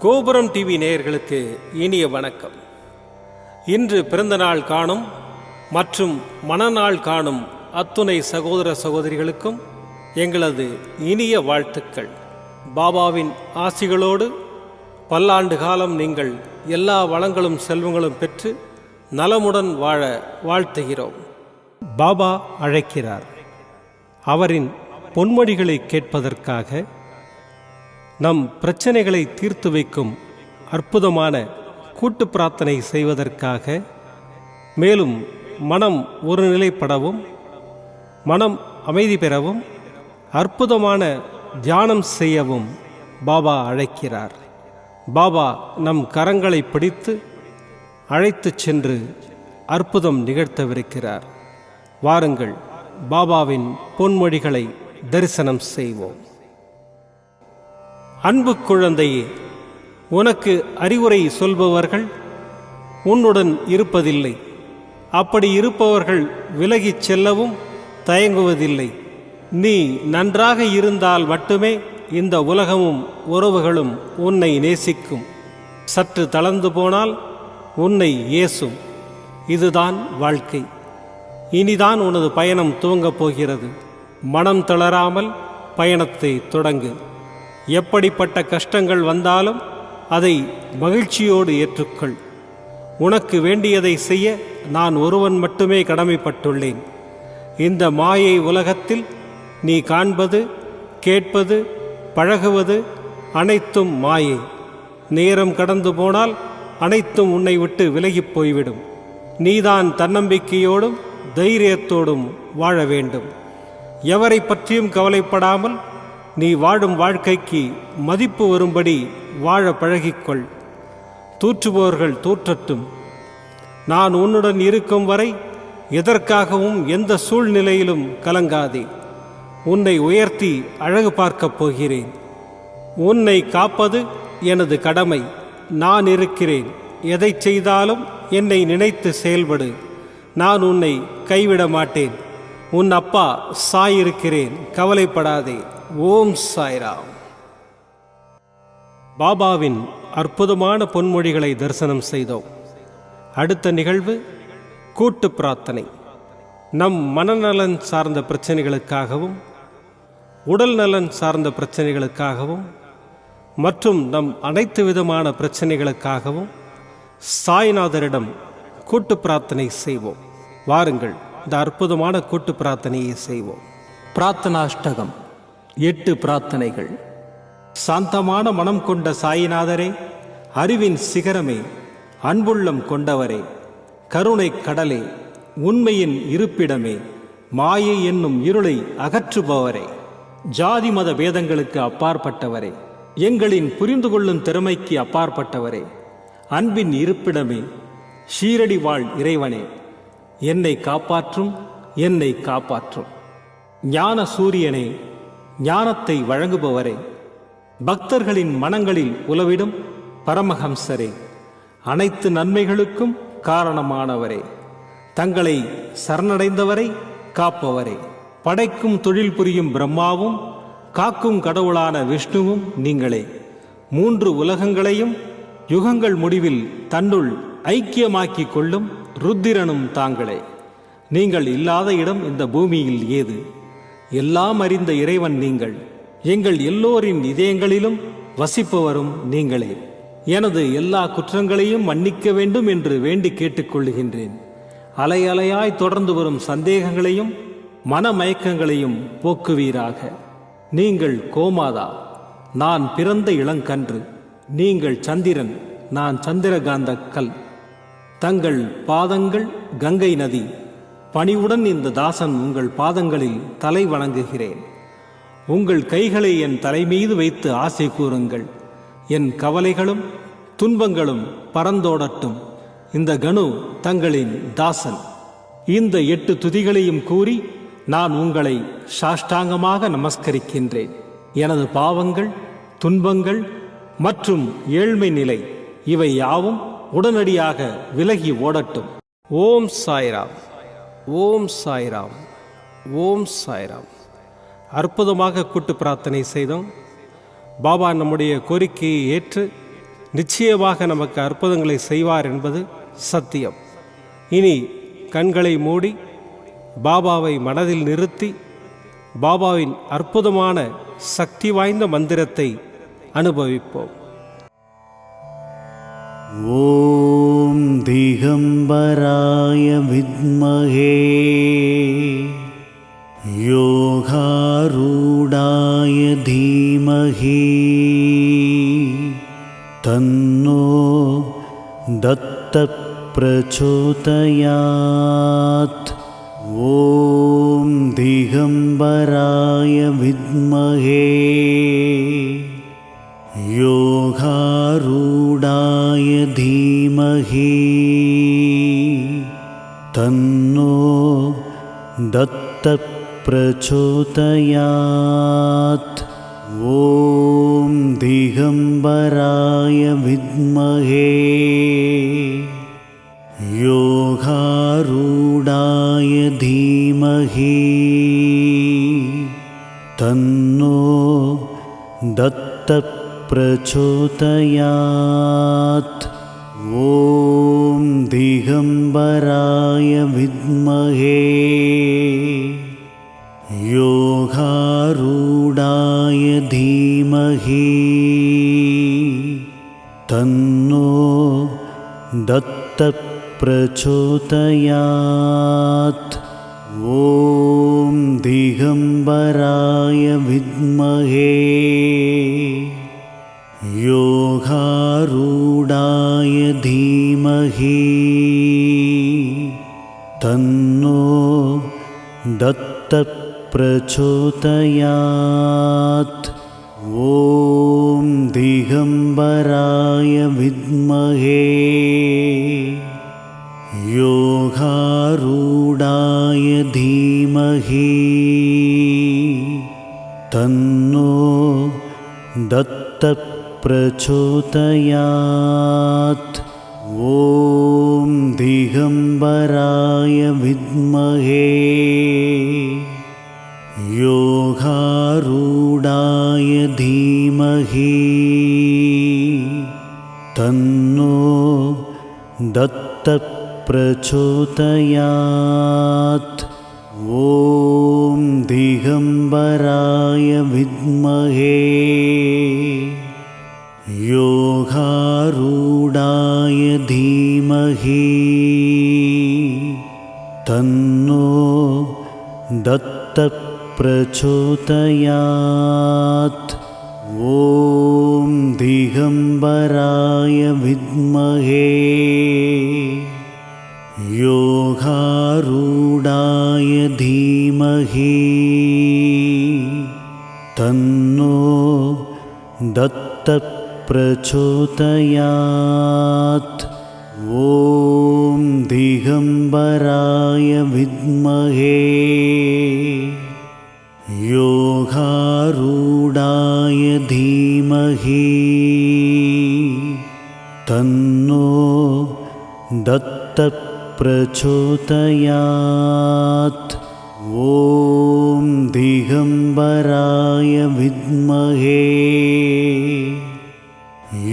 கோபுரம் டிவி நேயர்களுக்கு இனிய வணக்கம். இன்று பிறந்தநாள் காணும் மற்றும் மணநாள் காணும் அத்துணை சகோதர சகோதரிகளுக்கும் எங்களது இனிய வாழ்த்துக்கள். பாபாவின் ஆசிகளோடு பல்லாண்டு காலம் நீங்கள் எல்லா வளங்களும் செல்வங்களும் பெற்று நலமுடன் வாழ வாழ்த்துகிறோம். பாபா அழைக்கிறார். அவரின் பொன்மொழிகளை கேட்பதற்காக, நம் பிரச்சனைகளை தீர்த்து வைக்கும் அற்புதமான கூட்டு பிரார்த்தனை செய்வதற்காக, மேலும் மனம் ஒருநிலைப்படவும் மனம் அமைதி பெறவும் அற்புதமான தியானம் செய்யவும் பாபா அழைக்கிறார். பாபா நம் கரங்களை பிடித்து அழைத்துச் சென்று அற்புதம் நிகழ்த்தவிருக்கிறார். வாருங்கள், பாபாவின் பொன்மொழிகளை தரிசனம் செய்வோம். அன்பு குழந்தையே, உனக்கு அறிவுரை சொல்பவர்கள் உன்னுடன் இருப்பதில்லை. அப்படி இருப்பவர்கள் விலகிச் செல்லவும் தயங்குவதில்லை. நீ நன்றாக இருந்தால் மட்டுமே இந்த உலகமும் உறவுகளும் உன்னை நேசிக்கும். சற்று தளர்ந்து போனால் உன்னை ஏசும். இதுதான் வாழ்க்கை. இனிதான் உனது பயணம் துவங்கப் போகிறது. மனம் தளராமல் பயணத்தை தொடங்கு. எப்படிப்பட்ட கஷ்டங்கள் வந்தாலும் அதை மகிழ்ச்சியோடு ஏற்றுக்கொள். உனக்கு வேண்டியதை செய்ய நான் ஒருவன் மட்டுமே கடமைப்பட்டுள்ளேன். இந்த மாயை உலகத்தில் நீ காண்பது, கேட்பது, பழகுவது அனைத்தும் மாயை. நேரம் கடந்து போனால் அனைத்தும் உன்னை விட்டு விலகிப் போய்விடும். நீதான் தன்னம்பிக்கையோடும் தைரியத்தோடும் வாழ வேண்டும். எவரை பற்றியும் கவலைப்படாமல் நீ வாழும் வாழ்க்கைக்கு மதிப்பு வரும்படி வாழ பழகிக்கொள். தூற்றுபவர்கள் தூற்றட்டும். நான் உன்னுடன் இருக்கும் வரை எதற்காகவும் எந்த சூழ்நிலையிலும் கலங்காதே. உன்னை உயர்த்தி அழகு பார்க்கப் போகிறேன். உன்னை காப்பது எனது கடமை. நான் இருக்கிறேன். எதை செய்தாலும் என்னை நினைத்து செயல்படு. நான் உன்னை கைவிட மாட்டேன். உன் அப்பா சாய் இருக்கிறேன், கவலைப்படாதே. ஓம் சாய்ராம். பாபாவின் அற்புதமான பொன்மொழிகளை தரிசனம் செய்தோம். அடுத்த நிகழ்வு கூட்டு பிரார்த்தனை. நம் மனநலன் சார்ந்த பிரச்சனைகளுக்காகவும், உடல் நலன் சார்ந்த பிரச்சனைகளுக்காகவும் மற்றும் நம் அனைத்து விதமான பிரச்சனைகளுக்காகவும் சாய்நாதரிடம் கூட்டு பிரார்த்தனை செய்வோம். வாருங்கள், இந்த அற்புதமான கூட்டு பிரார்த்தனையை செய்வோம். பிரார்த்தனாஷ்டகம். 8 பிரார்த்தனைகள். சாந்தமான மனம் கொண்ட சாயிநாதரே, அறிவின் சிகரமே, அன்புள்ளம் கொண்டவரே, கருணை கடலே, உண்மையின் இருப்பிடமே, மாயை என்னும் இருளை அகற்றுபவரே, ஜாதி மத பேதங்களுக்கு அப்பாற்பட்டவரே, எங்களின் புரிந்து கொள்ளும் திறமைக்கு அப்பாற்பட்டவரே, அன்பின் இருப்பிடமே, ஷீரடி வாழ் இறைவனே, என்னை காப்பாற்றும், என்னை காப்பாற்றும். ஞான சூரியனே, ஞானத்தை வழங்குபவரே, பக்தர்களின் மனங்களில் உலவிடும் பரமஹம்சரே, அனைத்து நன்மைகளுக்கும் காரணமானவரே, தங்களை சரணடைந்தவரை காப்பவரே, படைக்கும் தொழில் புரியும் பிரம்மாவும் காக்கும் கடவுளான விஷ்ணுவும் நீங்களே. 3 உலகங்களையும் யுகங்கள் முடிவில் தன்னுள் ஐக்கியமாக்கிக் கொள்ளும் ருத்திரனும் தாங்களே. நீங்கள் இல்லாத இடம் இந்த பூமியில் ஏது? எல்லாம் அறிந்த இறைவன் நீங்கள். எங்கள் எல்லோரின் இதயங்களிலும் வசிப்பவரும் நீங்களே. எனது எல்லா குற்றங்களையும் மன்னிக்க வேண்டும் என்று வேண்டி கேட்டுக்கொள்ளுகின்றேன். அலை அலையாய் தொடர்ந்து வரும் சந்தேகங்களையும் மனமயக்கங்களையும் போக்குவீராக. நீங்கள் கோமாதா, நான் பிறந்த இளங்கன்று. நீங்கள் சந்திரன், நான் சந்திரகாந்த கல். தங்கள் பாதங்கள் கங்கை நதி. பணிவுடன் இந்த தாசன் உங்கள் பாதங்களில் தலை வணங்குகிறேன். உங்கள் கைகளை என் தலைமீது வைத்து ஆசை கூறுங்கள். என் கவலைகளும் துன்பங்களும் பறந்தோடட்டும். இந்த கணு தங்களின் தாசன். இந்த 8 துதிகளையும் கூறி நான் உங்களை சாஷ்டாங்கமாக நமஸ்கரிக்கின்றேன். எனது பாவங்கள், துன்பங்கள் மற்றும் ஏழ்மை நிலை இவை யாவும் உடனடியாக விலகி ஓடட்டும். ஓம் சாய்ராம், ஓம் சாய்ராம், ஓம் சாய்ராம். அற்புதமாக கூட்டு பிரார்த்தனை செய்தோம். பாபா நம்முடைய கோரிக்கையை ஏற்று நிச்சயமாக நமக்கு அற்புதங்களை செய்வார் என்பது சத்தியம். இனி கண்களை மூடி பாபாவை மனதில் நிறுத்தி பாபாவின் அற்புதமான சக்தி வாய்ந்த மந்திரத்தை அனுபவிப்போம். ஓம் திகம்பராய வித்மஹே யோகாரூடாய தீமஹி தன்னோ தத்த பிரச்சோதயாத். ஓம் திகம்பராய வித்மஹே யோகாரூடாய தீமஹி தன்னோ தத்த பிரச்சோதயாத். ஓம் திகம்பராய வித்மஹே யோகாரூடாய தீமஹி தன்னோ தத்த பிரச்சோதயாத். ஓம் திகம்பராய வித்மஹே யோகாரூடாய தீமஹி தன்னோ தத்த பிரச்சோதயாத். ஓம் திகம்பராய வித்மஹே யோகாரூடாய தீமஹி தன்னோ தத்த பிரச்சோதயாத். ஓம் திகம்பராய வித்மஹே யோகாரூடாய தீமஹி தன்னோ தத்த பிரச்சோதயாத். ஓம் திகம்பராய வித்மஹே யோகாரூடாய தீமஹி தன்னோ தத்த பிரச்சோதயாத். ஓம் திகம்பராய வித்மஹே யோகாரூடாய தீமஹி தன்னோ தத்த பிரச்சோதயாத். ஓம் திகம்பராய வித்மஹே யோகாரூடாய தீமஹி தன்னோ தத்த பிரச்சோதயாத். ஓம் திகம்பராய வித்மஹே யோகாரூடாய தீமஹி தன்னோ தத்த பிரச்சோதயாத். ஓம் திகம்பராய வித்மஹே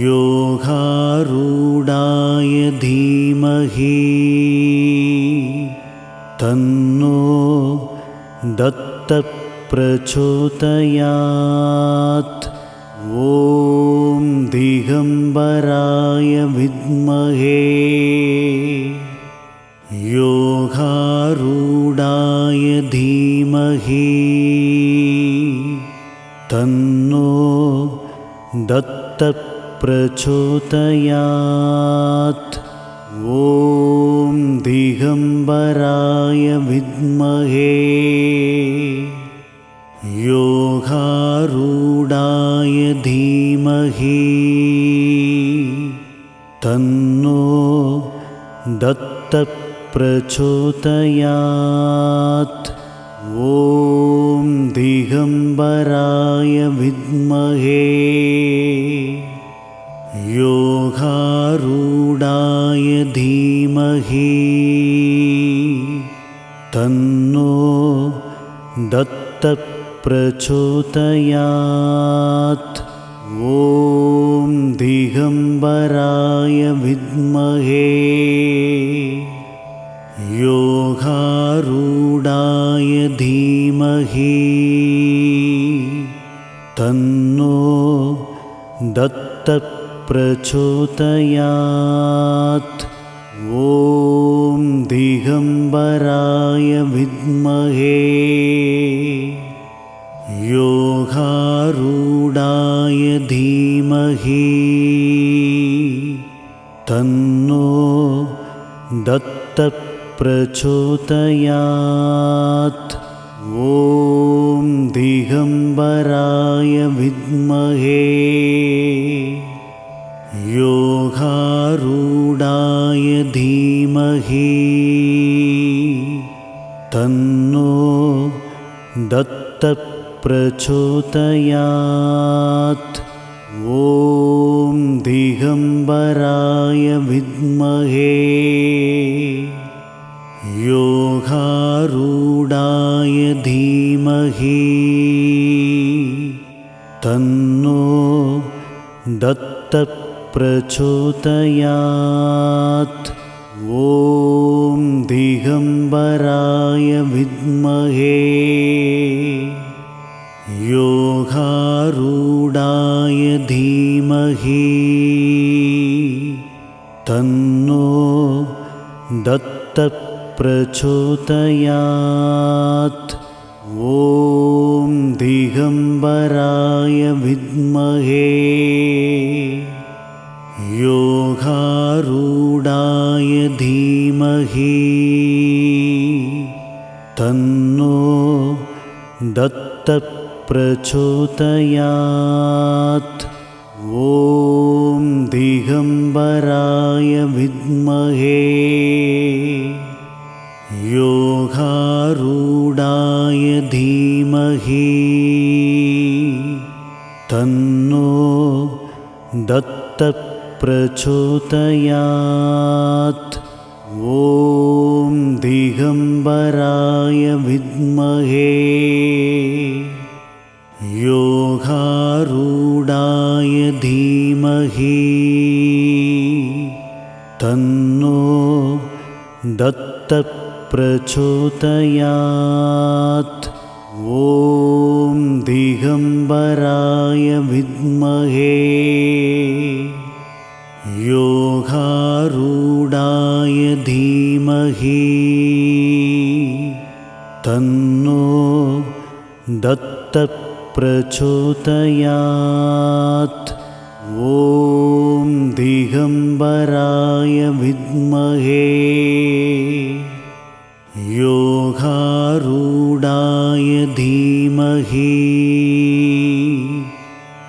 யோகாரூடாய தீமஹி தன்னோ தத்த பிரச்சோதயாத். ஓம் திகம்பராய வித்மஹே யோகாரூடாய தீமஹி தன்னோ தத்த பிரச்சோதயாத். ஓம் திகம்பராய வித்மஹே யோகாரூடாய தீமஹி தன்னோ தத்த பிரச்சோதயாத். ஓம் திகம்பராய வித்மஹே யோகாரூடாய தீமஹி தன்னோ தத்த பிரச்சோதயாத். ॐ दिगम्बराय विद्महे योगारूढाय धीमहि तन्नो दत्तप्रचोदयात् ॐ दिगम्बराय विद्महे योगारूढाय धीमहि तन्नो दत्तप्रचोदयात् ॐ दिगम्बराय विद्महे योगारूढाय धीमहि तन्नो दत्तप्रचोदयात् ॐ दिगम्बराय विद्महे योगारूढाय धीमहि तन्नो दत्तप्रचोदयात् ॐ दिगम्बराय विद्महे योगारूढाय धीमहि तन्नो दत्तप्रचोदयात् ॐ दिगम्बराय विद्महे योगारूढाय धीमहि तन्नो दत्तप्रचोदयात् ॐ दिगम्बराय विद्महे योगारूढाय धीमहि तन्नो दत्तप्रचोदयात् ॐ दिगम्बराय विद्महे योगारूढाय धीमहि तन्नो दत्तप्रचोदयात् ॐ दिगम्बराय विद्महे योगारूढाय धीमहि तन्नो दत्तप्रचोदयात् ॐ दिगम्बराय विद्महे योगारूढाय धीमहि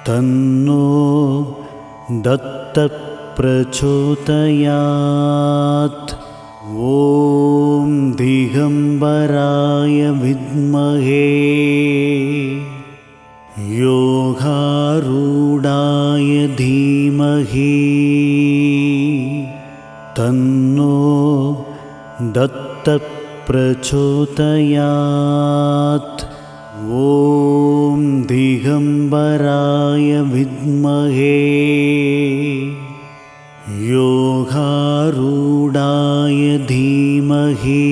तन्नो दत्तप्रचोदयात् ॐ दिगम्बराय विद्महे योगारूढाय धीमहि तन्नो दत्तप्रचोदयात् ॐ दिगम्बराय विद्महे योगारूढाय धीमहि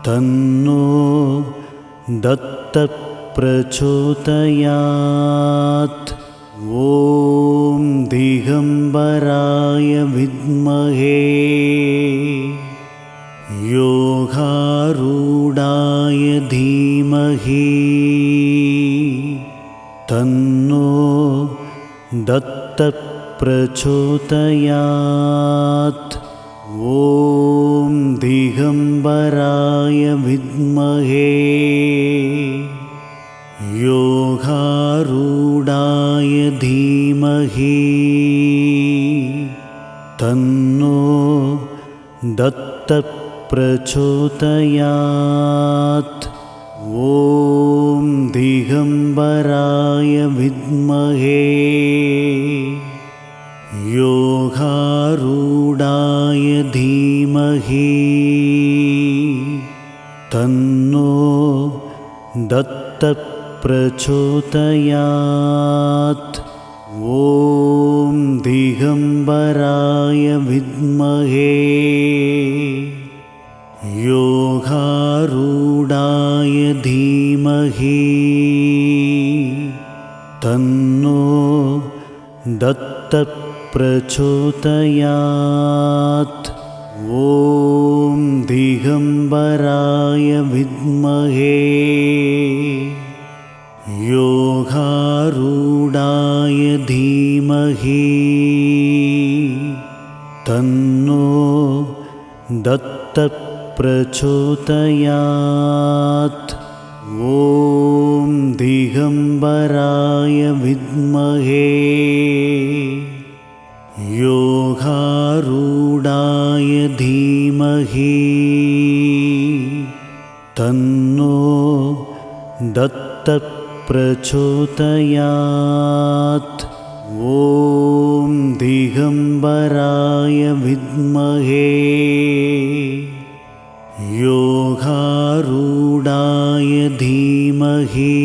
तन्नो दत्तप्रचोदयात् ॐ दिगम्बराय विद्महे योगारूढाय धीमहि तन्नो दत्तप्रचोदयात् ॐ दिगम्बराय विद्महे योगारूढाय धीमहि तन्नो दत्तप्रचोदयात् ॐ दिगम्बराय विद्महे योगारूढाय धीमहि तन्नो दत्तप्रचोदयात् प्रचोदयात्। ॐ दिगम्बराय विद्महे योगारूढाय धीमहि तन्नो दत्तः प्रचोदयात्। ॐ दिगम्बराय विद्महे योगारूढाय धीमहि तन्नो दत्तः प्रचोदयात्। ॐ दिगम्बराय विद्महे योगारूढाय धीमहि तन्नो दत्तः प्रचोदयात्। ॐ दिगम्बराय विद्महे योगारूढाय धीमहि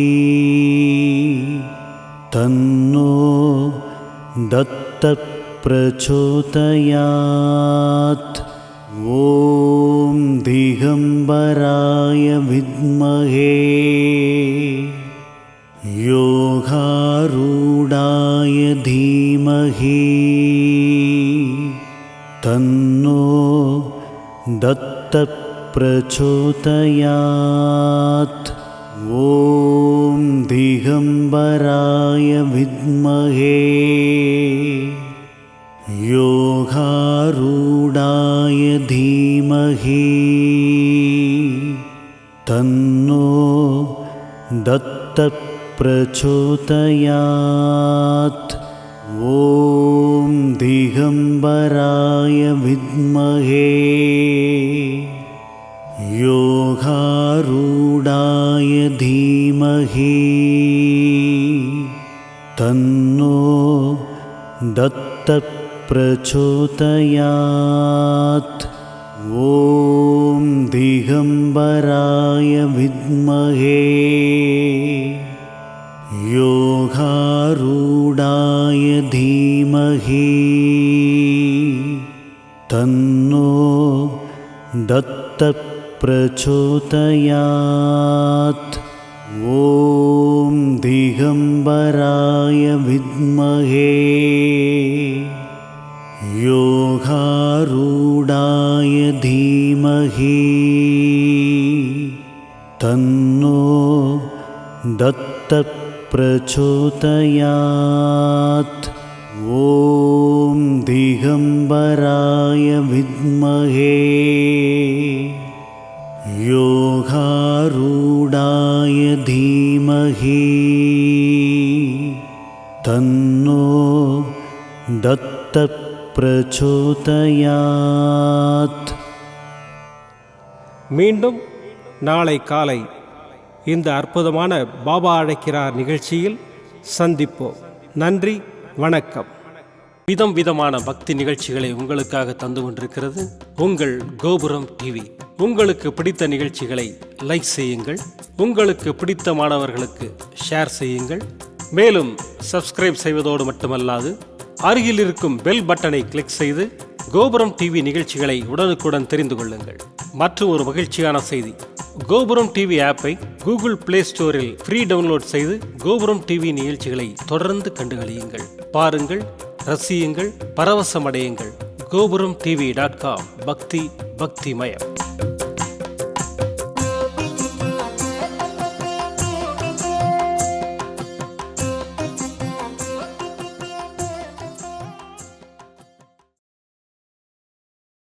तन्नो दत्तः प्रचोदयात्। ॐ दिगम्बराय विद्महे योगारूढाय धीमहि तन्नो दत्तः प्रचोदयात्। ॐ दिगम्बराय विद्महे योगारूढाय धीमहि तन्नो दत्तः प्रचोदयात्। ॐ दिगम्बराय विद्महे योगारूढाय धीमहि तन्नो दत्तः प्रचोदयात्। ॐ दिगम्बराय विद्महे योगारूढाय धीमहि तन्नो दत्तः प्रचोदयात्। ॐ दिगम्बराय विद्महे योगारूढाय धीमहि तन्नो दत्तः प्रचोदयात्। ॐ दिगम्बराय विद्महे योगारूढाय धीमहि तन्नो दत्तः प्रचोदयात्। மீண்டும் நாளை காலை இந்த அற்புதமான பாபா அழைக்கிறார் நிகழ்ச்சியில் சந்திப்போம். நன்றி, வணக்கம். விதமான பக்தி நிகழ்ச்சிகளை உங்களுக்காக தந்து கொண்டிருக்கிறது உங்கள் கோபுரம் டிவி. உங்களுக்கு பிடித்த நிகழ்ச்சிகளை லைக் செய்யுங்கள், உங்களுக்கு பிடித்த மாணவர்களுக்கு ஷேர் செய்யுங்கள். மேலும் சப்ஸ்கிரைப் செய்வதோடு மட்டுமல்லாது அருகில் இருக்கும் பெல் பட்டனை கிளிக் செய்து கோபுரம் டிவி நிகழ்ச்சிகளை உடனுக்குடன் தெரிந்து கொள்ளுங்கள். மற்றும் ஒரு மகிழ்ச்சியான செய்தி, கோபுரம் டிவி ஆப்பை கூகுள் பிளே ஸ்டோரில் ஃப்ரீ டவுன்லோட் செய்து கோபுரம் டிவி நிகழ்ச்சிகளை தொடர்ந்து கண்டுகளியுங்கள். பாருங்கள், ரசியுங்கள், பரவசமடையுங்கள். gopuramtv.com. பக்திமயம்.